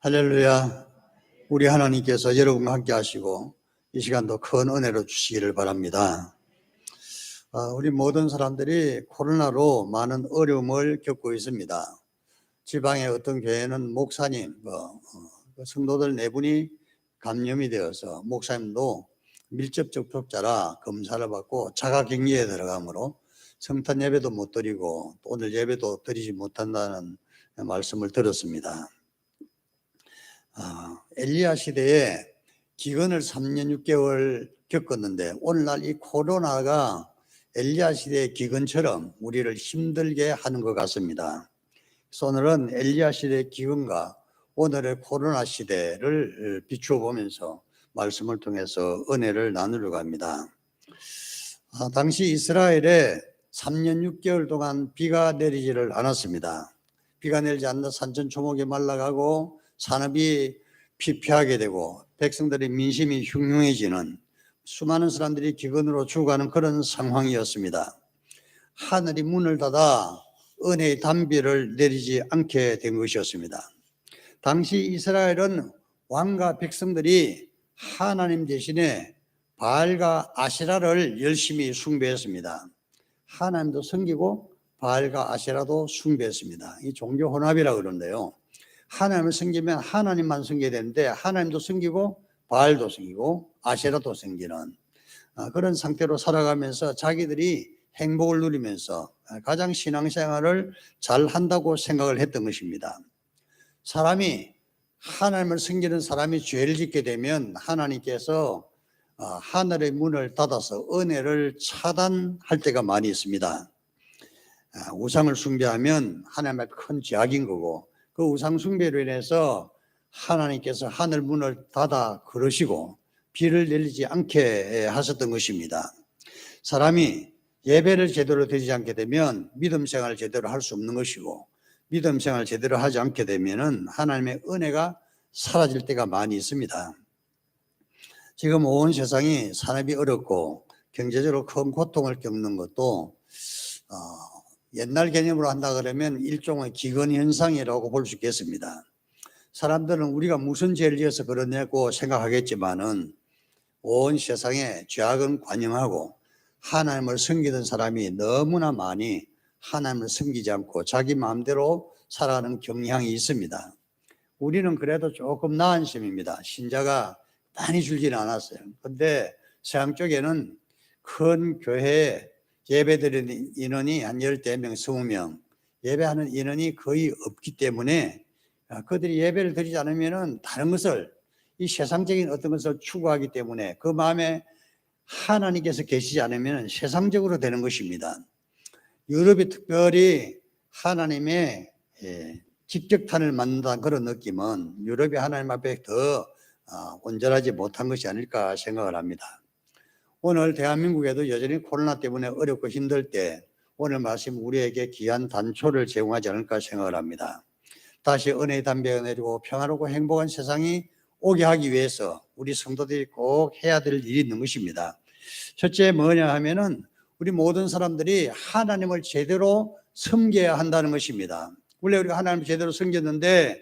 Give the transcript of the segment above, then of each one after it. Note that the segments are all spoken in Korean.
할렐루야. 우리 하나님께서 여러분과 함께 하시고 이 시간도 큰 은혜로 주시기를 바랍니다. 우리 모든 사람들이 코로나로 많은 어려움을 겪고 있습니다. 지방의 어떤 교회는 목사님, 성도들 네 분이 감염이 되어서 목사님도 밀접 접촉자라 검사를 받고 자가격리에 들어가므로 성탄 예배도 못 드리고 오늘 예배도 드리지 못한다는 말씀을 들었습니다. 엘리야 시대에 기근을 3년 6개월 겪었는데 오늘날 이 코로나가 엘리야 시대의 기근처럼 우리를 힘들게 하는 것 같습니다. 그래서 오늘은 엘리야 시대의 기근과 오늘의 코로나 시대를 비추어 보면서 말씀을 통해서 은혜를 나누려고 합니다. 당시 이스라엘에 3년 6개월 동안 비가 내리지를 않았습니다. 비가 내리지 않는 산천초목이 말라가고 산업이 피폐하게 되고 백성들의 민심이 흉흉해지는 수많은 사람들이 기근으로 죽어가는 그런 상황이었습니다. 하늘이 문을 닫아 은혜의 단비를 내리지 않게 된 것이었습니다. 당시 이스라엘은 왕과 백성들이 하나님 대신에 바알과 아세라를 열심히 숭배했습니다. 하나님도 섬기고 바알과 아세라도 숭배했습니다. 이 종교 혼합이라고 그러는데요. 하나님을 섬기면 하나님만 섬겨야 되는데 하나님도 섬기고 바알도 섬기고 아세라도 섬기는 그런 상태로 살아가면서 자기들이 행복을 누리면서 가장 신앙생활을 잘 한다고 생각을 했던 것입니다. 사람이 하나님을 섬기는 사람이 죄를 짓게 되면 하나님께서 하늘의 문을 닫아서 은혜를 차단할 때가 많이 있습니다. 우상을 숭배하면 하나님 앞에 큰 죄악인 거고 그 우상 숭배로 인해서 하나님께서 하늘 문을 닫아 그러시고 비를 내리지 않게 하셨던 것입니다. 사람이 예배를 제대로 드리지 않게 되면 믿음 생활을 제대로 할 수 없는 것이고 믿음 생활을 제대로 하지 않게 되면은 하나님의 은혜가 사라질 때가 많이 있습니다. 지금 온 세상이 산업이 어렵고 경제적으로 큰 고통을 겪는 것도 옛날 개념으로 한다 그러면 일종의 기근 현상이라고 볼 수 있겠습니다. 사람들은 우리가 무슨 죄를 지어서 그러냐고 생각하겠지만은 온 세상에 죄악은 관영하고 하나님을 섬기던 사람이 너무나 많이 하나님을 섬기지 않고 자기 마음대로 살아가는 경향이 있습니다. 우리는 그래도 조금 나은 셈입니다. 신자가 많이 줄지는 않았어요. 그런데 서양 쪽에는 큰 교회에 예배드리는 인원이 한 10명, 20명, 예배하는 인원이 거의 없기 때문에 그들이 예배를 드리지 않으면 다른 것을, 이 세상적인 어떤 것을 추구하기 때문에 그 마음에 하나님께서 계시지 않으면 세상적으로 되는 것입니다. 유럽이 특별히 하나님의 직격탄을 맞는다는 그런 느낌은 유럽이 하나님 앞에 더 온전하지 못한 것이 아닐까 생각을 합니다. 오늘 대한민국에도 여전히 코로나 때문에 어렵고 힘들 때 오늘 말씀 우리에게 귀한 단초를 제공하지 않을까 생각을 합니다. 다시 은혜의 담배가 내리고 평화롭고 행복한 세상이 오게 하기 위해서 우리 성도들이 꼭 해야 될 일이 있는 것입니다. 첫째 뭐냐 하면은 우리 모든 사람들이 하나님을 제대로 섬겨야 한다는 것입니다. 원래 우리가 하나님을 제대로 섬겼는데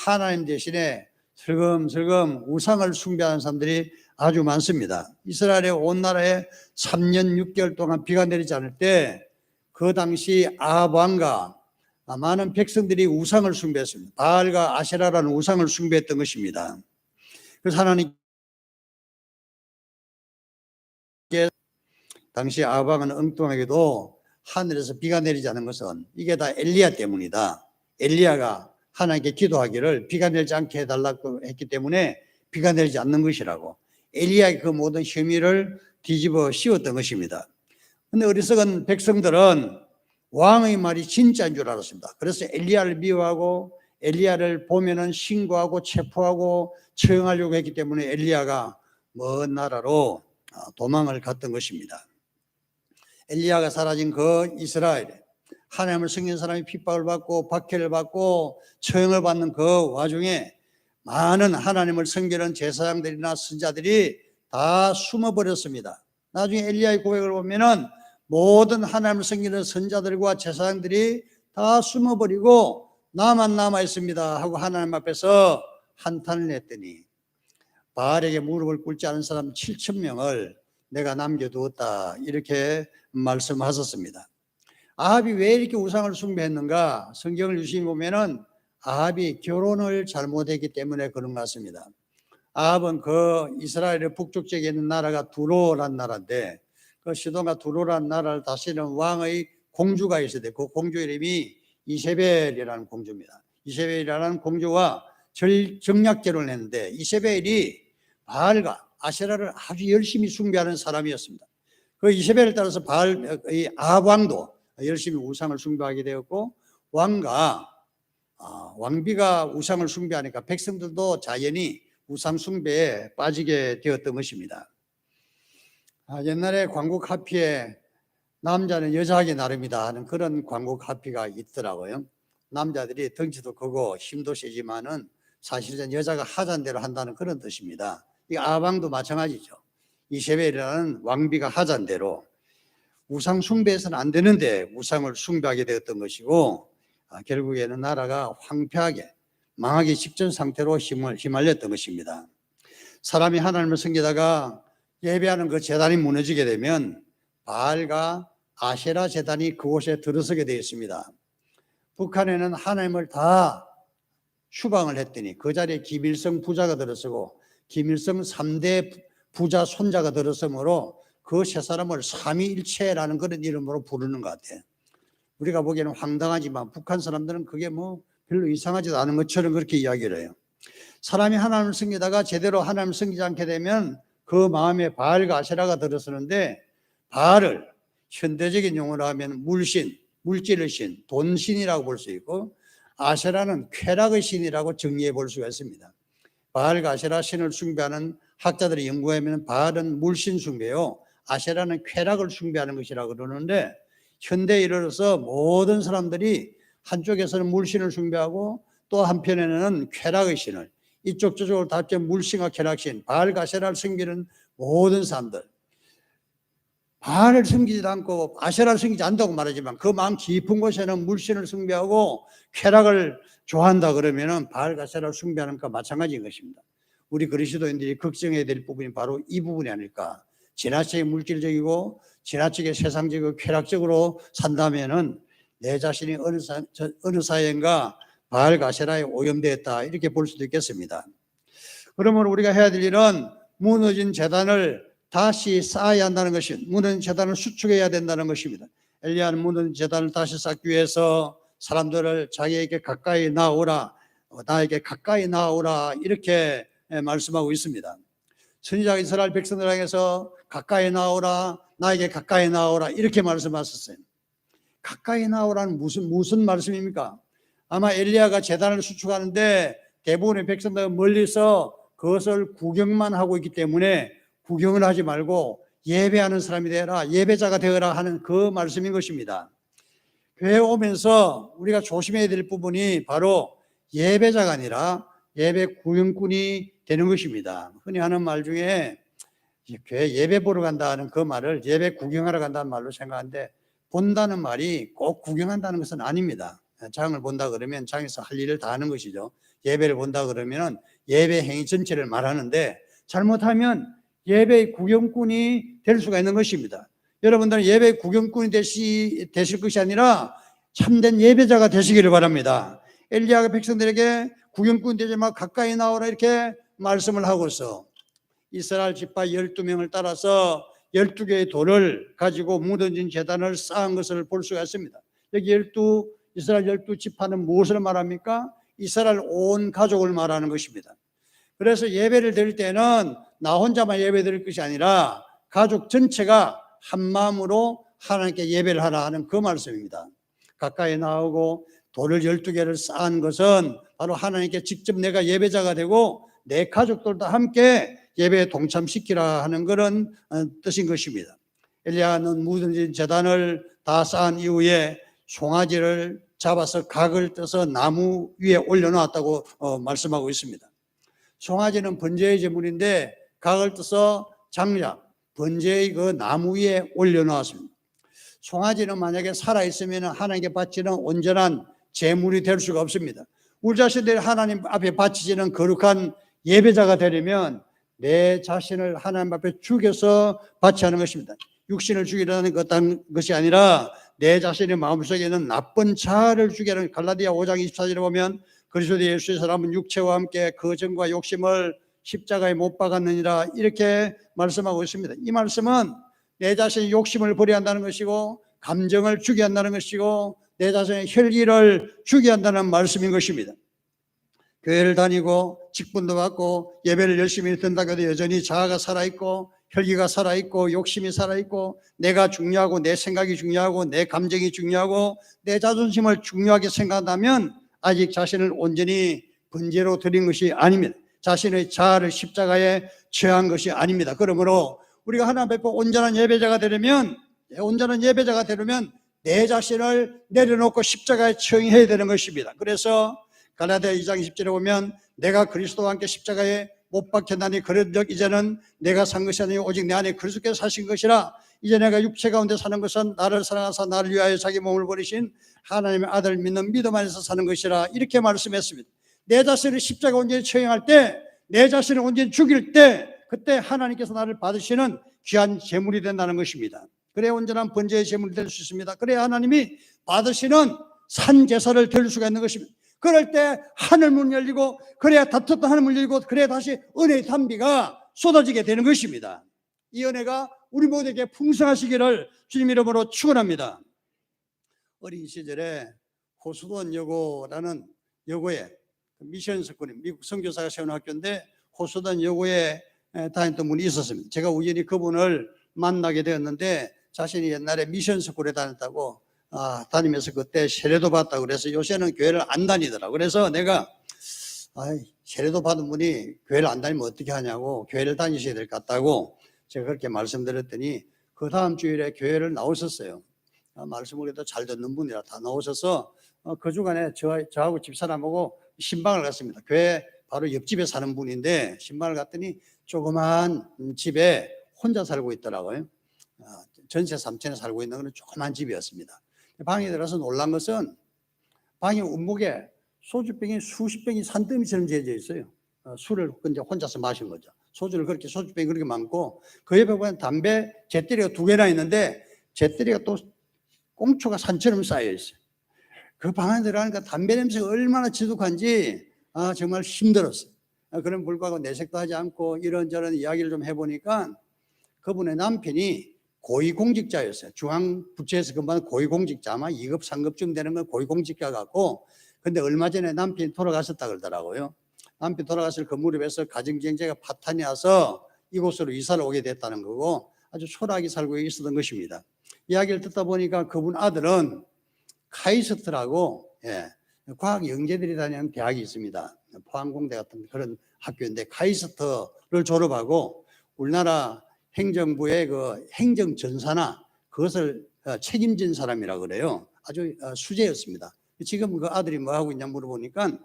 하나님 대신에 슬금슬금 우상을 숭배하는 사람들이 아주 많습니다. 이스라엘의 온 나라에 3년 6개월 동안 비가 내리지 않을 때 그 당시 아합 왕과 많은 백성들이 우상을 숭배했습니다. 바알과 아세라라는 우상을 숭배했던 것입니다. 그래서 하나님께 당시 아합 왕은 엉뚱하게도 하늘에서 비가 내리지 않은 것은 이게 다 엘리야 때문이다. 엘리야가 하나님께 기도하기를 비가 내리지 않게 해달라고 했기 때문에 비가 내리지 않는 것이라고 엘리야의 그 모든 혐의를 뒤집어 씌웠던 것입니다. 그런데 어리석은 백성들은 왕의 말이 진짜인 줄 알았습니다. 그래서 엘리야를 미워하고 엘리야를 보면은 신고하고 체포하고 처형하려고 했기 때문에 엘리야가 먼 나라로 도망을 갔던 것입니다. 엘리야가 사라진 그 이스라엘에 하나님을 섬기는 사람이 핍박을 받고 박해를 받고 처형을 받는 그 와중에 많은 하나님을 섬기는 제사장들이나 선자들이 다 숨어버렸습니다. 나중에 엘리야의 고백을 보면은 모든 하나님을 섬기는 선자들과 제사장들이 다 숨어버리고 나만 남아 있습니다 하고 하나님 앞에서 한탄을 했더니 바알에게 무릎을 꿇지 않은 사람 7,000명을 내가 남겨두었다, 이렇게 말씀하셨습니다. 아합이 왜 이렇게 우상을 숭배했는가? 성경을 유심히 보면은 아합이 결혼을 잘못했기 때문에 그런 것 같습니다. 아합은 그 이스라엘의 북쪽쪽에 있는 나라가 두로란 나라인데, 그 시돈과 두로란 나라를 다스리는 왕의 공주가 있어야 돼. 그 공주 이름이 이세벨이라는 공주입니다. 이세벨이라는 공주와 정략 결혼을 했는데, 이세벨이 바알과 아세라를 아주 열심히 숭배하는 사람이었습니다. 그 이세벨에 따라서 아합 왕도 열심히 우상을 숭배하게 되었고, 왕비가 우상을 숭배하니까 백성들도 자연히 우상 숭배에 빠지게 되었던 것입니다. 옛날에 광고 카피에 남자는 여자하기 나름이다 하는 그런 광고 카피가 있더라고요. 남자들이 덩치도 크고 힘도 세지만은 사실은 여자가 하자는 대로 한다는 그런 뜻입니다. 이 아방도 마찬가지죠. 이세벨이라는 왕비가 하자는 대로 우상 숭배해서는 안 되는데 우상을 숭배하게 되었던 것이고, 결국에는 나라가 황폐하게 망하기 직전 상태로 휘말렸던 것입니다. 사람이 하나님을 섬기다가 예배하는 그 제단이 무너지게 되면 바알과 아세라 제단이 그곳에 들어서게 되어 있습니다. 북한에는 하나님을 다 추방을 했더니 그 자리에 김일성 부자가 들어서고 김일성 3대 부자 손자가 들어서므로 그 세 사람을 삼위일체라는 그런 이름으로 부르는 것 같아요. 우리가 보기에는 황당하지만 북한 사람들은 그게 뭐 별로 이상하지도 않은 것처럼 그렇게 이야기를 해요. 사람이 하나님을 섬기다가 제대로 하나님을 섬기지 않게 되면 그 마음에 바알과 아세라가 들어서는데, 바알을 현대적인 용어로 하면 물신, 물질의 신, 돈신이라고 볼 수 있고, 아세라는 쾌락의 신이라고 정리해 볼 수가 있습니다. 바알과 아세라 신을 숭배하는 학자들이 연구하면 바알은 물신 숭배요, 아세라는 쾌락을 숭배하는 것이라고 그러는데, 현대에 이르러서 모든 사람들이 한쪽에서는 물신을 숭배하고 또 한편에는 쾌락의 신을, 이쪽 저쪽으로 다 물신과 쾌락신, 바알과 아세라를 섬기는 모든 사람들, 바알을 섬기지 않고 아세라를 섬기지 않는다고 말하지만 그 마음 깊은 곳에는 물신을 숭배하고 쾌락을 좋아한다 그러면은 바알과 아세라를 숭배하는 것과 마찬가지인 것입니다. 우리 그리스도인들이 걱정해야 될 부분이 바로 이 부분이 아닐까. 지나치게 물질적이고 지나치게 세상적이고 쾌락적으로 산다면은 내 자신이 어느 사회인가 바알과 아세라에 오염되었다, 이렇게 볼 수도 있겠습니다. 그러면 우리가 해야 될 일은 무너진 제단을 다시 쌓아야 한다는 것입니다. 무너진 제단을 수축해야 된다는 것입니다. 엘리야는 무너진 제단을 다시 쌓기 위해서 사람들을 자기에게 가까이 나오라, 나에게 가까이 나오라, 이렇게 말씀하고 있습니다. 선지자 이스라엘 백성들 향해서 가까이 나오라, 나에게 가까이 나오라, 이렇게 말씀하셨어요. 가까이 나오라는 무슨 말씀입니까? 아마 엘리야가 제단을 수축하는데 대부분의 백성들은 멀리서 그것을 구경만 하고 있기 때문에 구경을 하지 말고 예배하는 사람이 되어라, 예배자가 되어라 하는 그 말씀인 것입니다. 교회에 오면서 우리가 조심해야 될 부분이 바로 예배자가 아니라 예배 구경꾼이 되는 것입니다. 흔히 하는 말 중에 교회 예배 보러 간다는 그 말을 예배 구경하러 간다는 말로 생각하는데, 본다는 말이 꼭 구경한다는 것은 아닙니다. 장을 본다 그러면 장에서 할 일을 다 하는 것이죠. 예배를 본다 그러면 예배 행위 전체를 말하는데, 잘못하면 예배 구경꾼이 될 수가 있는 것입니다. 여러분들은 예배 구경꾼이 되실 것이 아니라 참된 예배자가 되시기를 바랍니다. 엘리야가 백성들에게 구경꾼 되지 마, 가까이 나오라, 이렇게 말씀을 하고서 이스라엘 지파 12명을 따라서 12개의 돌을 가지고 무너진 제단을 쌓은 것을 볼 수가 있습니다. 여기 이스라엘 12지파는 무엇을 말합니까? 이스라엘 온 가족을 말하는 것입니다. 그래서 예배를 드릴 때는 나 혼자만 예배 드릴 것이 아니라 가족 전체가 한 마음으로 하나님께 예배를 하라 하는 그 말씀입니다. 가까이 나오고 돌을 12개를 쌓은 것은 바로 하나님께 직접 내가 예배자가 되고 내 가족들도 함께 예배에 동참시키라 하는 그런 뜻인 것입니다. 엘리야는 무너진 제단을 다 쌓은 이후에 송아지를 잡아서 각을 떠서 나무 위에 올려놓았다고 말씀하고 있습니다. 송아지는 번제의 제물인데 각을 떠서 장작, 번제의 그 나무 위에 올려놓았습니다. 송아지는 만약에 살아있으면 하나님께 바치는 온전한 제물이 될 수가 없습니다. 우리 자신들이 하나님 앞에 바치지는 거룩한 예배자가 되려면 내 자신을 하나님 앞에 죽여서 바치하는 것입니다. 육신을 죽이려는 것이 아니라 내 자신의 마음속에 있는 나쁜 자아를 죽이는, 갈라디아 5장 24절에 보면 그리스도 예수의 사람은 육체와 함께 거정과 욕심을 십자가에 못 박았느니라 이렇게 말씀하고 있습니다. 이 말씀은 내 자신의 욕심을 버려야 한다는 것이고 감정을 죽여야 한다는 것이고 내 자신의 혈기를 죽여야 한다는 말씀인 것입니다. 교회를 다니고 직분도 받고 예배를 열심히 든다고 해도 여전히 자아가 살아있고 혈기가 살아있고 욕심이 살아있고 내가 중요하고 내 생각이 중요하고 내 감정이 중요하고 내 자존심을 중요하게 생각한다면 아직 자신을 온전히 번제로 드린 것이 아닙니다. 자신의 자아를 십자가에 처한 것이 아닙니다. 그러므로 우리가 하나님 앞에 온전한 예배자가 되려면 내 자신을 내려놓고 십자가에 처형해야 되는 것입니다. 그래서 갈라디아 2장 20절에 보면 내가 그리스도와 함께 십자가에 못 박혔나니 그런즉 이제는 내가 산 것이 아니요 오직 내 안에 그리스도께서 사신 것이라. 이제 내가 육체 가운데 사는 것은 나를 사랑하사 나를 위하여 자기 몸을 버리신 하나님의 아들 믿는 믿음 안에서 사는 것이라 이렇게 말씀했습니다. 내 자신을 십자가 온전히 처형할 때, 내 자신을 온전히 죽일 때, 그때 하나님께서 나를 받으시는 귀한 제물이 된다는 것입니다. 그래야 온전한 번제의 제물이 될 수 있습니다. 그래야 하나님이 받으시는 산 제사를 드릴 수가 있는 것입니다. 그럴 때 하늘문 열리고, 그래야 다퉜던 하늘문 열리고, 그래야 다시 은혜의 단비가 쏟아지게 되는 것입니다. 이 은혜가 우리 모두에게 풍성하시기를 주님 이름으로 축원합니다. 어린 시절에 호수돈 여고라는 여고에 미션 스쿨이 미국 선교사가 세운 학교인데 호수돈 여고에 다녔던 분이 있었습니다. 제가 우연히 그분을 만나게 되었는데 자신이 옛날에 미션 스쿨에 다녔다고 다니면서 그때 세례도 받았다고 그래서 요새는 교회를 안 다니더라고. 그래서 내가 세례도 받은 분이 교회를 안 다니면 어떻게 하냐고, 교회를 다니셔야 될 것 같다고 제가 그렇게 말씀드렸더니 그 다음 주일에 교회를 나오셨어요. 말씀을 해도 잘 듣는 분이라 다 나오셔서 그 주간에 저하고 집사람하고 신방을 갔습니다. 교회 바로 옆집에 사는 분인데 신방을 갔더니 조그만 집에 혼자 살고 있더라고요. 전세 3층에 살고 있는 그런 조그만 집이었습니다. 방에 들어서 놀란 것은 방에 원목에 소주병이 수십 병이 산더미처럼 재져 있어요. 술을 이제 혼자서 마신 거죠. 소주병이 그렇게 많고 그 옆에 보면 담배 재떨이가 2개나 있는데 재떨이가 또 꽁초가 산처럼 쌓여 있어요. 그 방 안에 들어가니까 담배 냄새가 얼마나 지독한지 정말 힘들었어요. 그런 불구하고 내색도 하지 않고 이런저런 이야기를 좀 해보니까 그분의 남편이 고위공직자였어요. 중앙부처에서 근무하는 고위공직자, 아마 2급, 3급쯤 되는 건 고위공직자 같고, 근데 얼마 전에 남편이 돌아가셨다 그러더라고요. 남편 돌아가실 그 무렵에서 가정경제가 파탄이 와서 이곳으로 이사를 오게 됐다는 거고 아주 초라하게 살고 있었던 것입니다. 이야기를 듣다 보니까 그분 아들은 카이스트라고 과학 영재들이 다니는 대학이 있습니다. 포항공대 같은 그런 학교인데 카이스트를 졸업하고 우리나라 행정부의 그 행정전사나 그것을 책임진 사람이라 그래요. 아주 수재였습니다. 지금 그 아들이 뭐 하고 있냐 물어보니까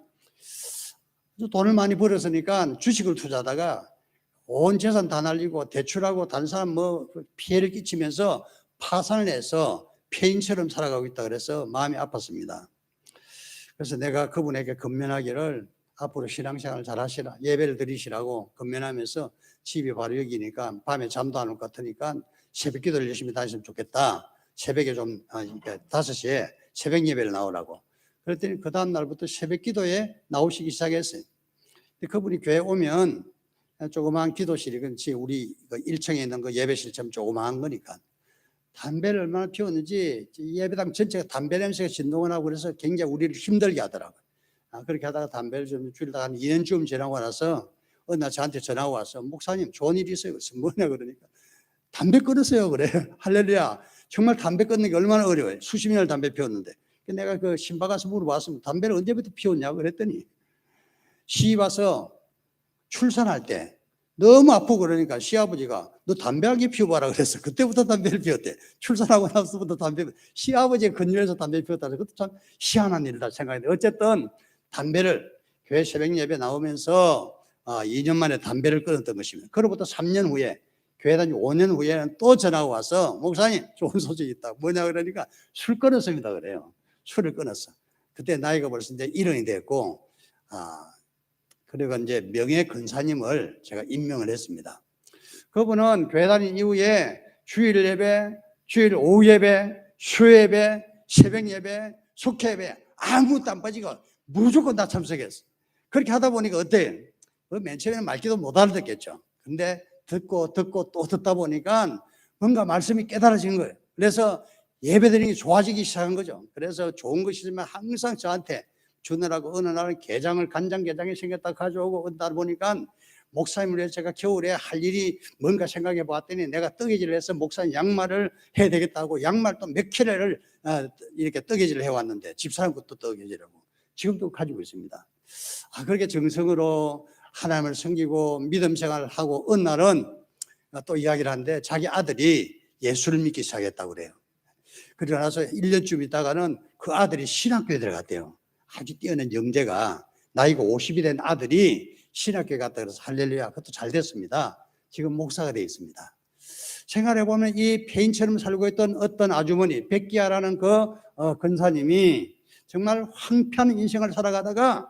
돈을 많이 벌었으니까 주식을 투자하다가 온 재산 다 날리고 대출하고 다른 사람 뭐 피해를 끼치면서 파산을 해서 폐인처럼 살아가고 있다 그래서 마음이 아팠습니다. 그래서 내가 그분에게 건면하기를 앞으로 신앙생활 잘 하시라, 예배를 드리시라고 건면하면서 집이 바로 여기니까 밤에 잠도 안 올 것 같으니까 새벽 기도를 열심히 다니시면 좋겠다. 새벽에 좀 5시에 새벽 예배를 나오라고. 그랬더니 그 다음 날부터 새벽 기도에 나오시기 시작했어요. 그분이 교회 오면 조그마한 기도실이 우리 1층에 있는 그 예배실처럼 조그마한 거니까 담배를 얼마나 피웠는지 예배당 전체가 담배 냄새가 진동을 하고 그래서 굉장히 우리를 힘들게 하더라고요. 그렇게 하다가 담배를 좀 줄이다가 한 2년쯤 지나고 나서 어느 날 저한테 전화가 와서 목사님 좋은 일이 있어요. 그래서 뭐냐 그러니까 담배 끊으세요 그래. 할렐루야. 정말 담배 끊는 게 얼마나 어려워요. 수십 년을 담배 피웠는데. 내가 그 신방 가서 물어봤으면 담배를 언제부터 피웠냐고 그랬더니 시집 와서 출산할 때 너무 아프고 그러니까 시아버지가 너 담배 한 개 피워봐라 그랬어. 그때부터 담배를 피웠대. 출산하고 나서부터 시아버지의 근육에서 담배를 피웠다. 그것도 참 희한한 일이다 생각했는데 어쨌든 담배를 교회 새벽 예배 나오면서 2년 만에 담배를 끊었던 것입니다. 그로부터 3년 후에 교회 다니 5년 후에는 또 전화가 와서 목사님 좋은 소식이 있다. 뭐냐 그러니까 술 끊었습니다 그래요. 술을 끊었어. 그때 나이가 벌써 이제 1년이 됐고 그리고 이제 명예 근사님을 제가 임명을 했습니다. 그분은 교회 다닌 이후에 주일 예배, 주일 오후 예배, 수요예배, 새벽 예배, 속회 예배 아무것도 안 빠지고 무조건 다 참석했어요. 그렇게 하다 보니까 어때요? 맨 처음에는 말귀도 못 알아듣겠죠. 근데 듣고 또 듣다 보니까 뭔가 말씀이 깨달아진 거예요. 그래서 예배드리는 게 좋아지기 시작한 거죠. 그래서 좋은 것이지만 항상 저한테 주느라고 어느 날은 간장게장이 생겼다 가져오고 어느 날 보니까 목사님을 위해서 제가 겨울에 할 일이 뭔가 생각해 봤더니 내가 뜨개질을 해서 목사님 양말을 해야 되겠다고 양말 또 몇 켤레를 이렇게 뜨개질을 해왔는데 집사람 것도 뜨개질하고 지금도 가지고 있습니다. 그렇게 정성으로 하나님을 섬기고 믿음 생활을 하고 어느 날은 또 이야기를 하는데 자기 아들이 예수를 믿기 시작했다고 그래요. 그러고 나서 1년쯤 있다가는 그 아들이 신학교에 들어갔대요. 아주 뛰어난 영재가 나이가 50이 된 아들이 신학교에 갔다 그래서 할렐루야 그것도 잘 됐습니다. 지금 목사가 되어 있습니다. 생각해 보면 이 폐인처럼 살고 있던 어떤 아주머니 백기야라는 그 근사님이 정말 황폐한 인생을 살아가다가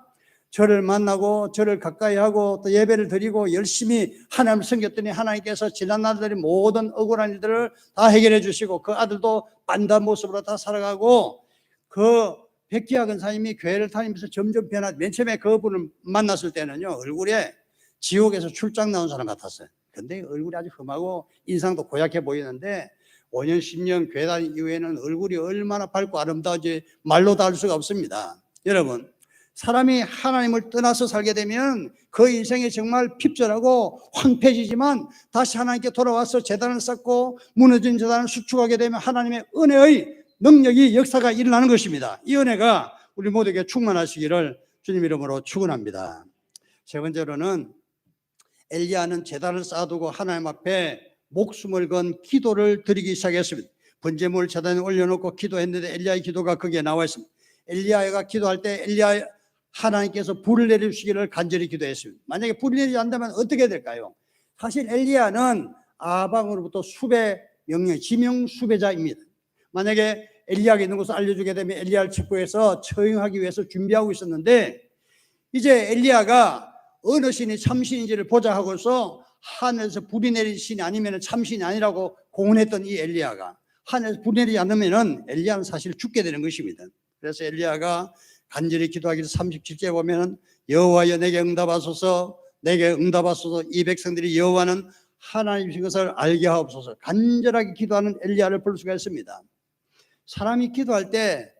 저를 만나고 저를 가까이 하고 또 예배를 드리고 열심히 하나님을 섬겼더니 하나님께서 지난 날들의 모든 억울한 일들을 다 해결해 주시고 그 아들도 빤듯한 모습으로 다 살아가고 그 백기야 근사님이 교회를 다니면서 점점 변화. 맨 처음에 그분을 만났을 때는요 얼굴에 지옥에서 출장 나온 사람 같았어요. 근데 얼굴이 아주 험하고 인상도 고약해 보이는데 5년 10년 교회 다닌 이후에는 얼굴이 얼마나 밝고 아름다운지 말로 다 할 수가 없습니다. 여러분 사람이 하나님을 떠나서 살게 되면 그 인생이 정말 핍절하고 황폐해지지만 다시 하나님께 돌아와서 제단을 쌓고 무너진 제단을 수축하게 되면 하나님의 은혜의 능력이 역사가 일어나는 것입니다. 이 은혜가 우리 모두에게 충만하시기를 주님 이름으로 축원합니다. 세 번째로는 엘리야는 제단을 쌓아두고 하나님 앞에 목숨을 건 기도를 드리기 시작했습니다. 번제물 제단에 올려놓고 기도했는데 엘리야의 기도가 거기에 나와 있습니다. 엘리야가 기도할 때 하나님께서 불을 내려주시기를 간절히 기도했습니다. 만약에 불이 내리지 않는다면 어떻게 될까요? 사실 엘리야는 아방으로부터 수배 명령, 지명 수배자입니다. 만약에 엘리야가 있는 곳을 알려주게 되면 엘리야를 체포해서 처형하기 위해서 준비하고 있었는데 이제 엘리야가 어느 신이 참신인지를 보자 하고서 하늘에서 불이 내린 신이 아니면 참신이 아니라고 공언했던 이 엘리야가 하늘에서 불이 내리지 않으면 엘리야는 사실 죽게 되는 것입니다. 그래서 엘리야가 간절히 기도하기를 37절에 보면 여호와여 내게 응답하소서 내게 응답하소서 이 백성들이 여호와는 하나님이신 것을 알게 하옵소서 간절하게 기도하는 엘리야를 볼 수가 있습니다. 사람이 기도할 때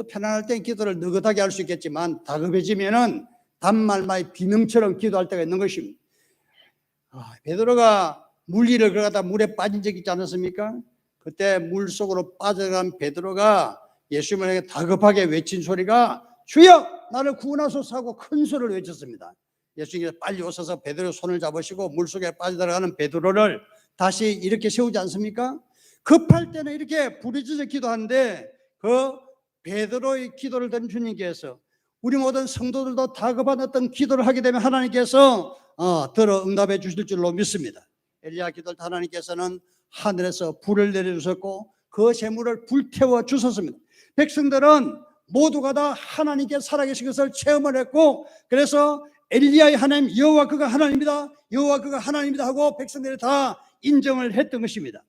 편안할 때 기도를 느긋하게 할 수 있겠지만 다급해지면은 단말마의 비명처럼 기도할 때가 있는 것입니다. 베드로가 물 위를 걸어가다 물에 빠진 적이 있지 않았습니까? 그때 물 속으로 빠져간 베드로가 예수님을 다급하게 외친 소리가 주여 나를 구원하소서 하고 큰 소리를 외쳤습니다. 예수님께서 빨리 오셔서 베드로의 손을 잡으시고 물속에 빠져들어가는 베드로를 다시 이렇게 세우지 않습니까? 급할 때는 이렇게 부르짖어 기도하는데 그 베드로의 기도를 들은 주님께서 우리 모든 성도들도 다급한 어떤 기도를 하게 되면 하나님께서 들어 응답해 주실 줄로 믿습니다. 엘리야 기도를 하나님께서는 하늘에서 불을 내려주셨고 그 재물을 불태워 주셨습니다. 백성들은 모두가 다 하나님께 살아계신 것을 체험을 했고 그래서 엘리야의 하나님 여호와 그가 하나님이다 여호와 그가 하나님이다 하고 백성들이 다 인정을 했던 것입니다.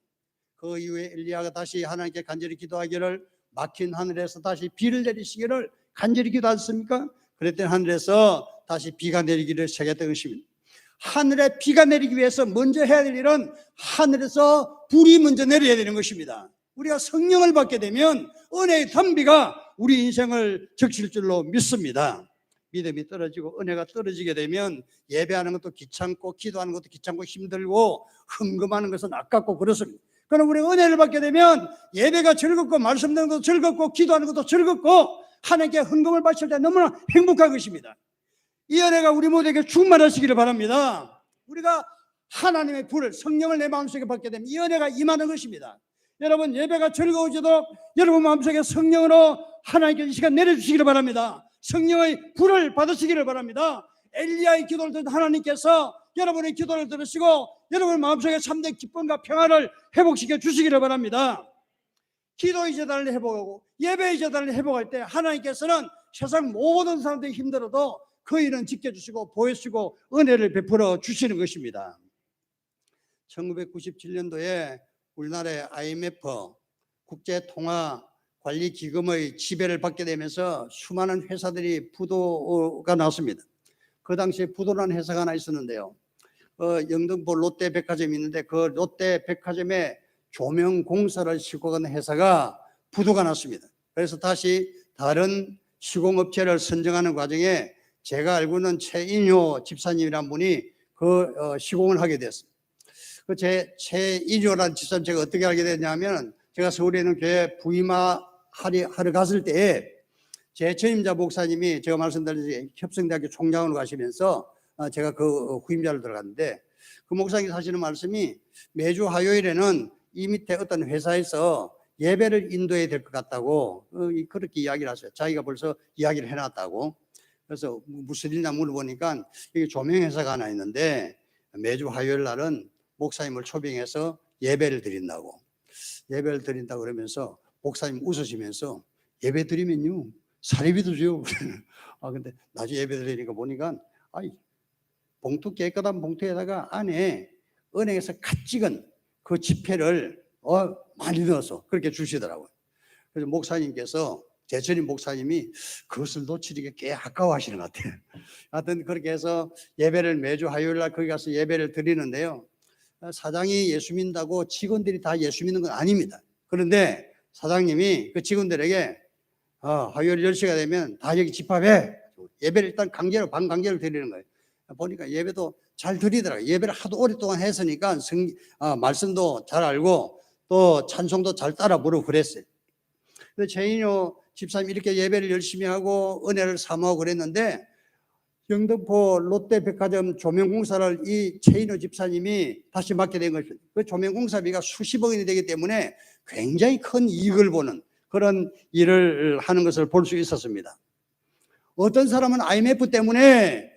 그 이후에 엘리야가 다시 하나님께 간절히 기도하기를 막힌 하늘에서 다시 비를 내리시기를 간절히 기도하셨습니까? 그랬더니 하늘에서 다시 비가 내리기를 시작했던 것입니다. 하늘에 비가 내리기 위해서 먼저 해야 될 일은 하늘에서 불이 먼저 내려야 되는 것입니다. 우리가 성령을 받게 되면 은혜의 단비가 우리 인생을 적실 줄로 믿습니다. 믿음이 떨어지고 은혜가 떨어지게 되면 예배하는 것도 귀찮고 기도하는 것도 귀찮고 힘들고 흥금하는 것은 아깝고 그렇습니다. 그럼 우리가 은혜를 받게 되면 예배가 즐겁고 말씀 듣는 것도 즐겁고 기도하는 것도 즐겁고 하나님께 헌금을 바칠 때 너무나 행복한 것입니다. 이 은혜가 우리 모두에게 충만하시기를 바랍니다. 우리가 하나님의 불을 성령을 내 마음속에 받게 되면 이 은혜가 임하는 것입니다. 여러분 예배가 즐거워지도록 여러분 마음속에 성령으로 하나님께 이 시간 내려주시기를 바랍니다. 성령의 불을 받으시기를 바랍니다. 엘리야의 기도를 듣는 하나님께서 여러분의 기도를 들으시고 여러분 마음속에 참된 기쁨과 평안을 회복시켜 주시기를 바랍니다. 기도의 제단을 회복하고 예배의 제단을 회복할 때 하나님께서는 세상 모든 사람들이 힘들어도 그 일은 지켜주시고 보여주시고 은혜를 베풀어 주시는 것입니다. 1997년도에 우리나라의 IMF 국제통화관리기금의 지배를 받게 되면서 수많은 회사들이 부도가 났습니다. 그 당시에 부도난 회사가 하나 있었는데요. 영등포 롯데백화점이 있는데 그 롯데백화점에 조명공사를 시공한 회사가 부도가 났습니다. 그래서 다시 다른 시공업체를 선정하는 과정에 제가 알고는 최인효 집사님이란 분이 시공을 하게 됐습니다. 최인효라는 집사님 제가 어떻게 알게 됐냐면 제가 서울에 있는 교회 부임하러 갔을 때에 제 전임자 목사님이 제가 말씀드렸듯이 협성대학교 총장으로 가시면서 제가 그 후임자로 들어갔는데 그 목사님이 하시는 말씀이 매주 화요일에는 이 밑에 어떤 회사에서 예배를 인도해야 될 것 같다고 그렇게 이야기를 하세요. 자기가 벌써 이야기를 해놨다고. 그래서 무슨 일이냐 물어보니까 이게 조명회사가 하나 있는데 매주 화요일 날은 목사님을 초빙해서 예배를 드린다고. 예배를 드린다고 그러면서 목사님 웃으시면서 예배 드리면요 사례비도 줘요. 근데 나중에 예배 드리니까 보니까 봉투 깨끗한 봉투에다가 안에 은행에서 갓 찍은 그 지폐를 많이 넣어서 그렇게 주시더라고요. 그래서 목사님께서 제 전임 목사님이 그것을 놓치기가 꽤 아까워하시는 것 같아요. 하여튼 그렇게 해서 예배를 매주 화요일 날 거기 가서 예배를 드리는데요. 사장이 예수 믿는다고 직원들이 다 예수 믿는 건 아닙니다. 그런데 사장님이 그 직원들에게 화요일 10시가 되면 다 여기 집합해. 예배를 일단 반강제로 드리는 거예요. 보니까 예배도 잘 드리더라고요. 예배를 하도 오랫동안 했으니까 말씀도 잘 알고 또 찬송도 잘 따라 부르고 그랬어요. 그래서 최인효 집사님이 이렇게 예배를 열심히 하고 은혜를 사모하고 그랬는데 영등포 롯데백화점 조명공사를 이 최인효 집사님이 다시 맡게 된 것입니다. 그 조명공사비가 수십억 원이 되기 때문에 굉장히 큰 이익을 보는 그런 일을 하는 것을 볼 수 있었습니다. 어떤 사람은 IMF 때문에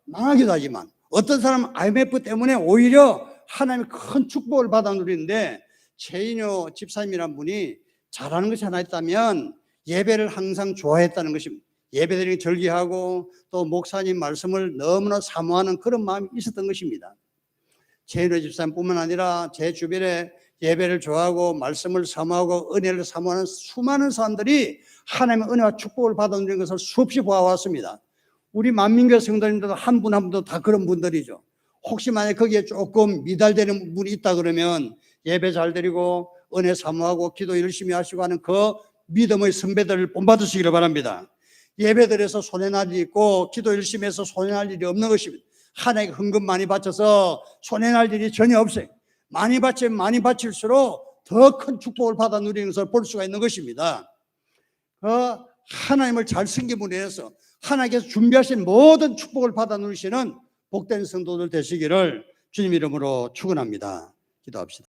망하기도 하지만 어떤 사람은 IMF 때문에 오히려 하나님의 큰 축복을 받아 누리는데 최인효 집사님이란 분이 잘하는 것이 하나 있다면 예배를 항상 좋아했다는 것입니다. 예배드리기 절기하고 또 목사님 말씀을 너무나 사모하는 그런 마음이 있었던 것입니다. 최인효 집사님뿐만 아니라 제 주변에 예배를 좋아하고 말씀을 사모하고 은혜를 사모하는 수많은 사람들이 하나님의 은혜와 축복을 받아 누리는 것을 수없이 보아왔습니다. 우리 만민교회 성도님들도 한 분 한 분도 다 그런 분들이죠. 혹시 만약 거기에 조금 미달되는 분이 있다 그러면 예배 잘 드리고 은혜 사모하고 기도 열심히 하시고 하는 그 믿음의 선배들을 본받으시기를 바랍니다. 예배드려서 손해날 일이 있고 기도 열심히 해서 손해날 일이 없는 것입니다. 하나님께 헌금 많이 바쳐서 손해날 일이 전혀 없어요. 많이 바치면 많이 바칠수록 더 큰 축복을 받아 누리는 것을 볼 수가 있는 것입니다. 하나님을 잘 섬김으로 인해서 하나님께서 준비하신 모든 축복을 받아 누리시는 복된 성도들 되시기를 주님 이름으로 축원합니다. 기도합시다.